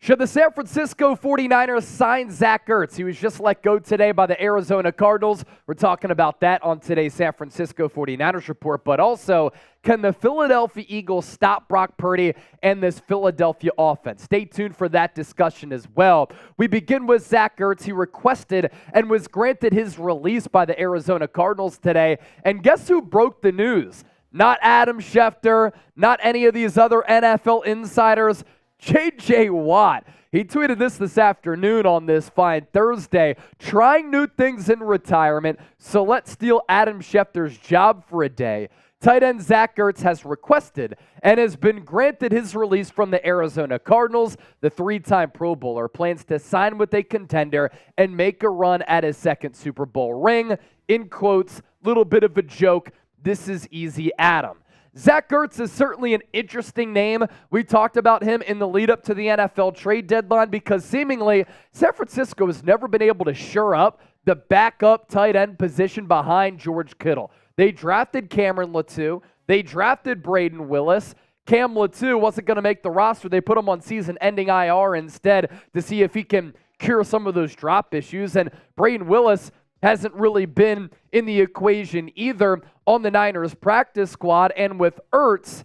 Should the San Francisco 49ers sign Zach Ertz? He was just let go today by the Arizona Cardinals. We're talking about that on today's San Francisco 49ers report. But also, can the Philadelphia Eagles stop Brock Purdy and this Philadelphia offense? Stay tuned for that discussion as well. We begin with Zach Ertz. He requested and was granted his release by the Arizona Cardinals today. And guess who broke the news? Not Adam Schefter, not any of these other NFL insiders. J.J. Watt. He tweeted this afternoon on this fine Thursday, trying new things in retirement, so let's steal Adam Schefter's job for a day. Tight end Zach Ertz has requested and has been granted his release from the Arizona Cardinals. The three-time Pro Bowler plans to sign with a contender and make a run at his second Super Bowl ring. In quotes, little bit of a joke, this is easy, Adam. Zach Ertz is certainly an interesting name. We talked about him in the lead up to the NFL trade deadline because seemingly San Francisco has never been able to shore up the backup tight end position behind George Kittle. They drafted Cameron Latou. They drafted Braden Willis. Cam Latou wasn't going to make the roster. They put him on season-ending IR instead to see if he can cure some of those drop issues. And Braden Willis hasn't really been in the equation either on the Niners practice squad. And with Ertz,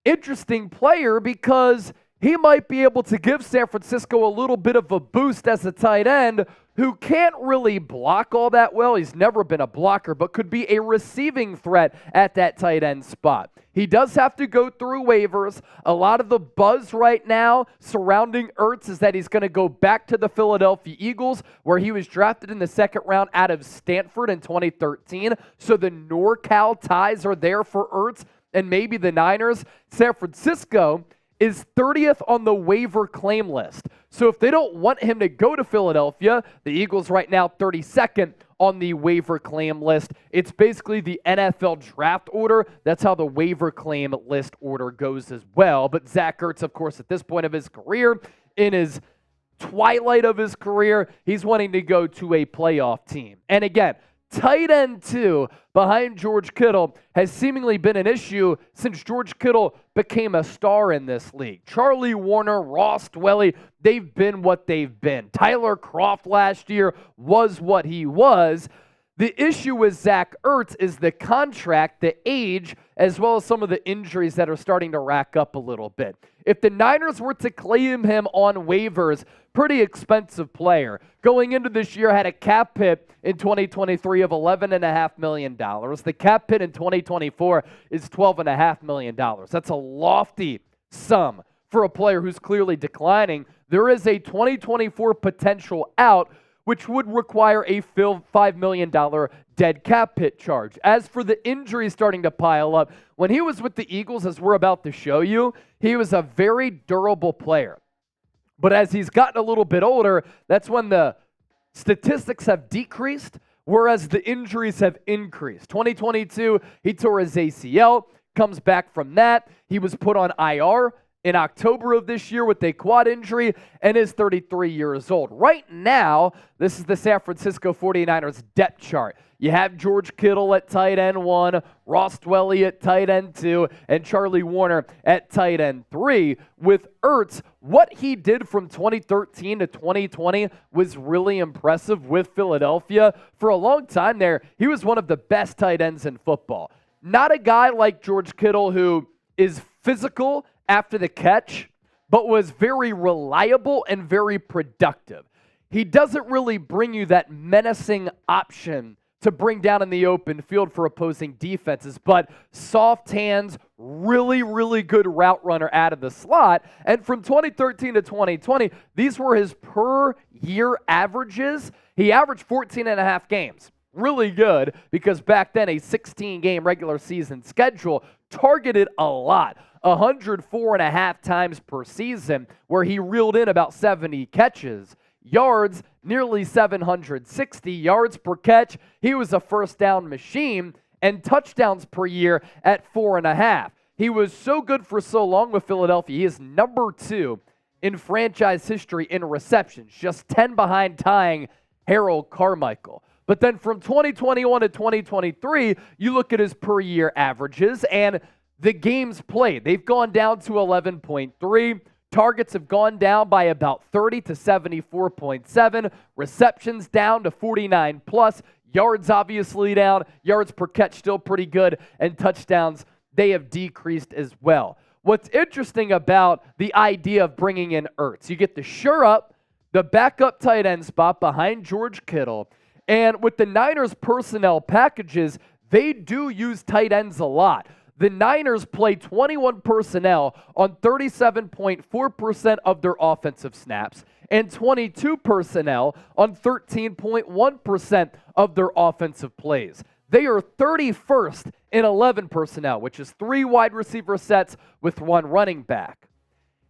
interesting player because he might be able to give San Francisco a little bit of a boost as a tight end who can't really block all that well. He's never been a blocker, but could be a receiving threat at that tight end spot. He does have to go through waivers. A lot of the buzz right now surrounding Ertz is that he's going to go back to the Philadelphia Eagles, where he was drafted in the second round out of Stanford in 2013. So the NorCal ties are there for Ertz and maybe the Niners. San Francisco is 30th on the waiver claim list. So if they don't want him to go to Philadelphia, the Eagles right now 32nd on the waiver claim list. It's basically the NFL draft order. That's how the waiver claim list order goes as well. But Zach Ertz, of course, at this point of his career, in his twilight of his career, he's wanting to go to a playoff team. And again, tight end 2 behind George Kittle has seemingly been an issue since George Kittle became a star in this league. Charlie Warner, Ross Dwelly, they've been what they've been. Tyler Kroft last year was what he was. The issue with Zach Ertz is the contract, the age, as well as some of the injuries that are starting to rack up a little bit. If the Niners were to claim him on waivers, pretty expensive player. Going into this year, had a cap hit in 2023 of $11.5 million. The cap hit in 2024 is $12.5 million. That's a lofty sum for a player who's clearly declining. There is a 2024 potential out, which would require a $5 million dead cap hit charge. As for the injuries starting to pile up, when he was with the Eagles, as we're about to show you, he was a very durable player. But as he's gotten a little bit older, that's when the statistics have decreased, whereas the injuries have increased. 2022, he tore his ACL, comes back from that. He was put on IR in October of this year with a quad injury and is 33 years old. Right now, this is the San Francisco 49ers depth chart. You have George Kittle at tight end 1, Ross Dwelly at tight end 2, and Charlie Warner at tight end 3. With Ertz, what he did from 2013 to 2020 was really impressive with Philadelphia. For a long time there, he was one of the best tight ends in football. Not a guy like George Kittle who is physical after the catch, but was very reliable and very productive. He doesn't really bring you that menacing option to bring down in the open field for opposing defenses, but soft hands, really, really good route runner out of the slot. And from 2013 to 2020, these were his per year averages. He averaged 14 and a half games. Really good, because back then a 16-game regular season schedule targeted a lot. 104.5 times per season, where he reeled in about 70 catches. Yards, nearly 760 yards per catch. He was a first down machine, and touchdowns per year at 4.5. He was so good for so long with Philadelphia. He is number 2 in franchise history in receptions, just 10 behind tying Harold Carmichael. But then from 2021 to 2023, you look at his per year averages and the games played. They've gone down to 11.3, Targets have gone down by about 30 to 74.7. Receptions down to 49 plus. Yards obviously down. Yards per catch still pretty good. And touchdowns, they have decreased as well. What's interesting about the idea of bringing in Ertz, you get to shore up the backup tight end spot behind George Kittle. And with the Niners personnel packages, they do use tight ends a lot. The Niners play 21 personnel on 37.4% of their offensive snaps and 22 personnel on 13.1% of their offensive plays. They are 31st in 11 personnel, which is 3 wide receiver sets with 1 running back.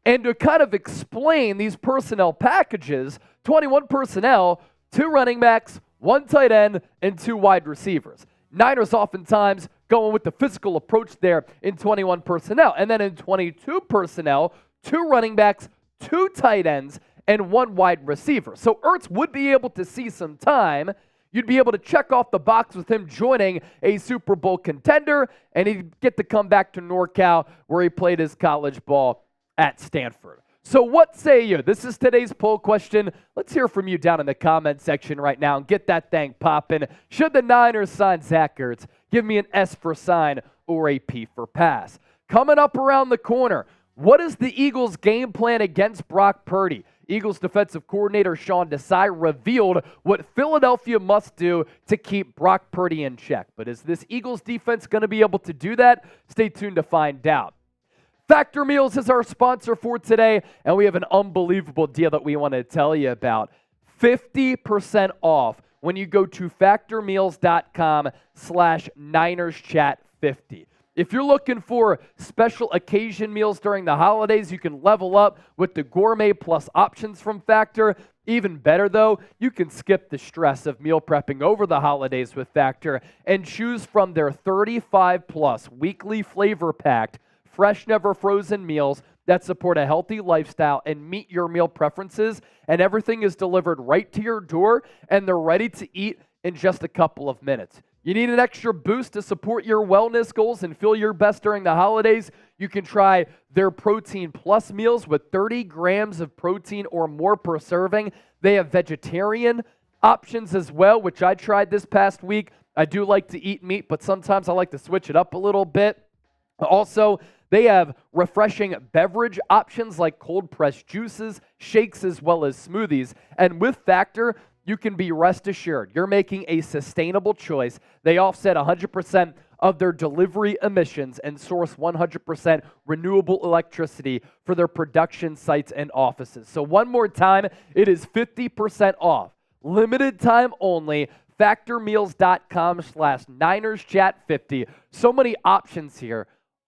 And to kind of explain these personnel packages, 21 personnel, 2 running backs, 1 tight end, and 2 wide receivers. Niners oftentimes going with the physical approach there in 21 personnel. And then in 22 personnel, 2 running backs, 2 tight ends, and 1 wide receiver. So Ertz would be able to see some time. You'd be able to check off the box with him joining a Super Bowl contender, and he'd get to come back to NorCal where he played his college ball at Stanford. So what say you? This is today's poll question. Let's hear from you down in the comment section right now and get that thing popping. Should the Niners sign Zach Ertz? Give me an S for sign or a P for pass. Coming up around the corner, what is the Eagles' game plan against Brock Purdy? Eagles defensive coordinator Sean Desai revealed what Philadelphia must do to keep Brock Purdy in check. But is this Eagles defense going to be able to do that? Stay tuned to find out. Factor Meals is our sponsor for today, and we have an unbelievable deal that we want to tell you about. 50% off when you go to factormeals.com/NinersChat50. If you're looking for special occasion meals during the holidays, you can level up with the Gourmet Plus options from Factor. Even better, though, you can skip the stress of meal prepping over the holidays with Factor and choose from their 35-plus weekly flavor-packed, fresh, never frozen meals that support a healthy lifestyle and meet your meal preferences. And everything is delivered right to your door, and they're ready to eat in just a couple of minutes. You need an extra boost to support your wellness goals and feel your best during the holidays? You can try their Protein Plus meals with 30 grams of protein or more per serving. They have vegetarian options as well, which I tried this past week. I do like to eat meat, but sometimes I like to switch it up a little bit. Also, they have refreshing beverage options like cold-pressed juices, shakes, as well as smoothies. And with Factor, you can be rest assured you're making a sustainable choice. They offset 100% of their delivery emissions and source 100% renewable electricity for their production sites and offices. So one more time, it is 50% off. Limited time only. Factormeals.com/NinersChat50. So many options here.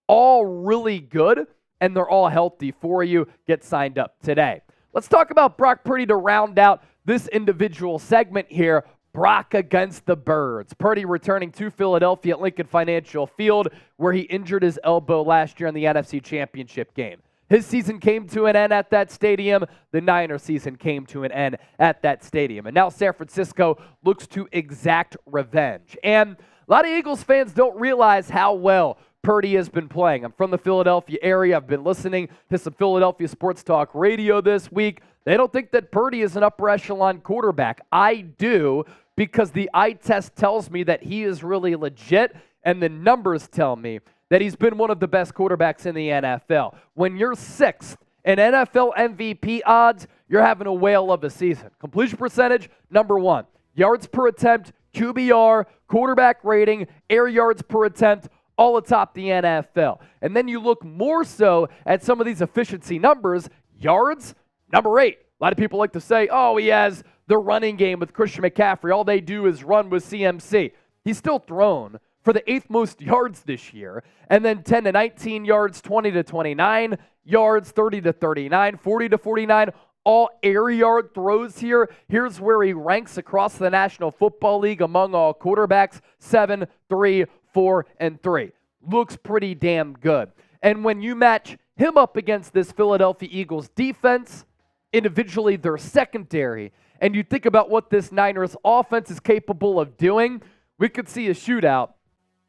All really good, and they're all healthy for you. Get signed up today. Let's talk about Brock Purdy to round out this individual segment here. Brock against the Birds. Purdy returning to Philadelphia at Lincoln Financial Field, where he injured his elbow last year in the NFC Championship game. His season came to an end at that stadium. The Niners season came to an end at that stadium. And now San Francisco looks to exact revenge. And a lot of Eagles fans don't realize how well Purdy has been playing. I'm from the Philadelphia area. I've been listening to some Philadelphia sports talk radio this week. They don't think that Purdy is an upper echelon quarterback. I do, because the eye test tells me that he is really legit, and the numbers tell me that he's been one of the best quarterbacks in the NFL. When you're 6th in NFL MVP odds, you're having a whale of a season. Completion percentage, number 1. Yards per attempt, QBR, quarterback rating, air yards per attempt, all atop the NFL. And then you look more so at some of these efficiency numbers. Yards, number 8. A lot of people like to say, oh, he has the running game with Christian McCaffrey. All they do is run with CMC. He's still thrown for the 8th most yards this year. And then 10 to 19 yards, 20 to 29 yards, 30 to 39, 40 to 49. All air yard throws here. Here's where he ranks across the National Football League among all quarterbacks. 7, 3, 4, and 3. Looks pretty damn good. And when you match him up against this Philadelphia Eagles defense, individually their secondary, and you think about what this Niners offense is capable of doing, we could see a shootout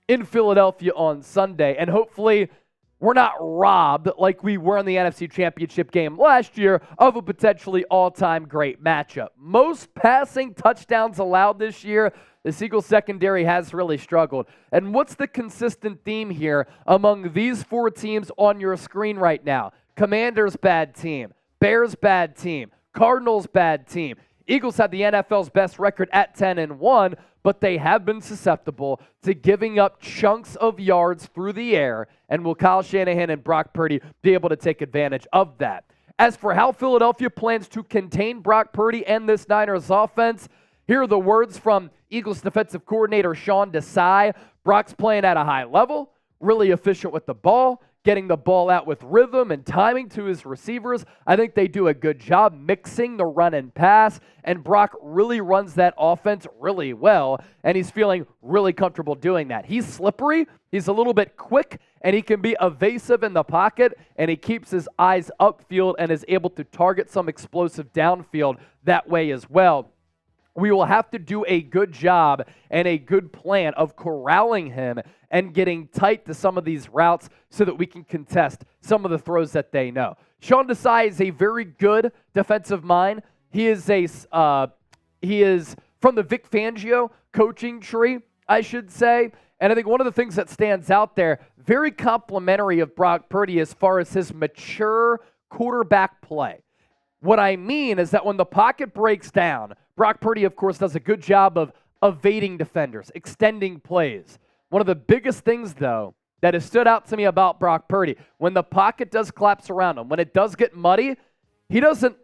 in Philadelphia on Sunday. And hopefully we're not robbed like we were in the NFC Championship game last year of a potentially all-time great matchup. Most passing touchdowns allowed this year, the Eagles secondary has really struggled. And what's the consistent theme here among these four teams on your screen right now? Commanders, bad team. Bears, bad team. Cardinals, bad team. Eagles have the NFL's best record at 10-1, but they have been susceptible to giving up chunks of yards through the air, and will Kyle Shanahan and Brock Purdy be able to take advantage of that? As for how Philadelphia plans to contain Brock Purdy and this Niners offense, here are the words from Eagles defensive coordinator Sean Desai. Brock's playing at a high level, really efficient with the ball, getting the ball out with rhythm and timing to his receivers. I think they do a good job mixing the run and pass, and Brock really runs that offense really well, and he's feeling really comfortable doing that. He's slippery, he's a little bit quick, and he can be evasive in the pocket, and he keeps his eyes upfield and is able to target some explosive downfield that way as well. We will have to do a good job and a good plan of corralling him and getting tight to some of these routes so that we can contest some of the throws that they know. Sean Desai is a very good defensive mind. He is from the Vic Fangio coaching tree, I should say. And I think one of the things that stands out there, very complimentary of Brock Purdy as far as his mature quarterback play. What I mean is that when the pocket breaks down, Brock Purdy, of course, does a good job of evading defenders, extending plays. One of the biggest things, though, that has stood out to me about Brock Purdy, when the pocket does collapse around him, when it does get muddy, he doesn't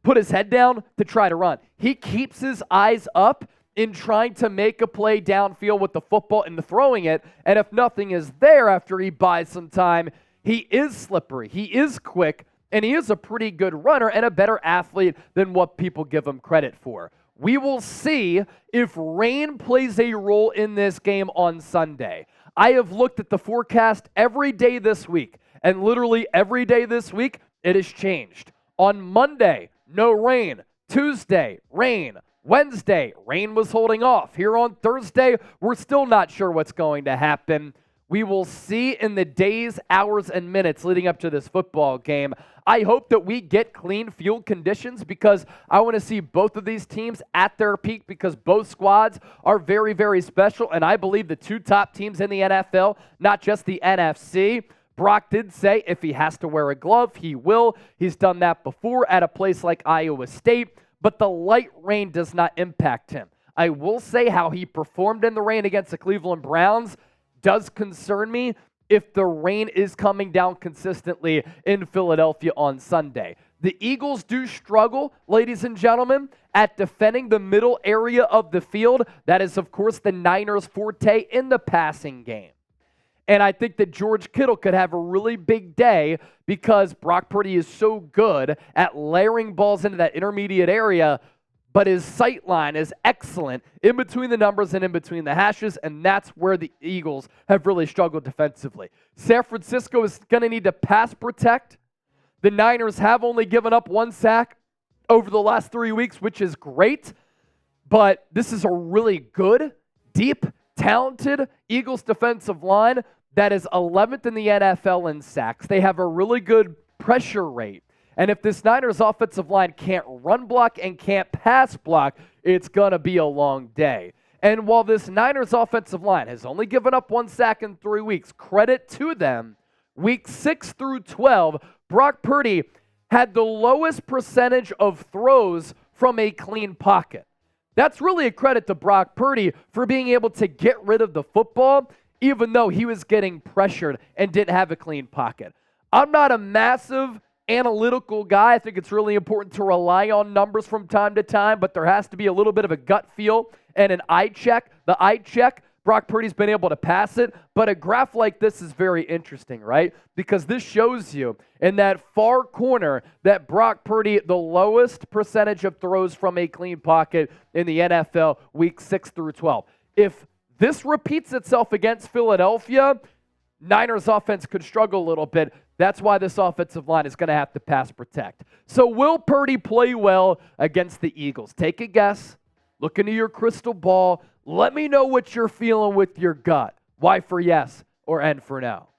put his head down to try to run. He keeps his eyes up in trying to make a play downfield with the football and throwing it, and if nothing is there after he buys some time, he is slippery, he is quick, and he is a pretty good runner and a better athlete than what people give him credit for. We will see if rain plays a role in this game on Sunday. I have looked at the forecast every day this week, and literally every day this week, it has changed. On Monday, no rain. Tuesday, rain. Wednesday, rain was holding off. Here on Thursday, we're still not sure what's going to happen. We will see in the days, hours, and minutes leading up to this football game. I hope that we get clean field conditions because I want to see both of these teams at their peak because both squads are very, very special, and I believe the two top teams in the NFL, not just the NFC. Brock did say if he has to wear a glove, he will. He's done that before at a place like Iowa State, but the light rain does not impact him. I will say how he performed in the rain against the Cleveland Browns does concern me if the rain is coming down consistently in Philadelphia on Sunday. The Eagles do struggle, ladies and gentlemen, at defending the middle area of the field. That is, of course, the Niners' forte in the passing game. And I think that George Kittle could have a really big day because Brock Purdy is so good at layering balls into that intermediate area, but his sight line is excellent in between the numbers and in between the hashes, and that's where the Eagles have really struggled defensively. San Francisco is going to need to pass protect. The Niners have only given up one sack over the last 3 weeks, which is great, but this is a really good, deep, talented Eagles defensive line that is 11th in the NFL in sacks. They have a really good pressure rate. And if this Niners offensive line can't run block and can't pass block, it's going to be a long day. And while this Niners offensive line has only given up one sack in 3 weeks, credit to them, week 6 through 12, Brock Purdy had the lowest percentage of throws from a clean pocket. That's really a credit to Brock Purdy for being able to get rid of the football, even though he was getting pressured and didn't have a clean pocket. I'm not a massive analytical guy. I think it's really important to rely on numbers from time to time, but there has to be a little bit of a gut feel and an eye check. The eye check, Brock Purdy's been able to pass it, but a graph like this is very interesting, right? Because this shows you in that far corner that Brock Purdy, the lowest percentage of throws from a clean pocket in the NFL, week 6 through 12. If this repeats itself against Philadelphia, Niners offense could struggle a little bit. That's why this offensive line is going to have to pass protect. So will Purdy play well against the Eagles? Take a guess. Look into your crystal ball. Let me know what you're feeling with your gut. Y for yes or N for no.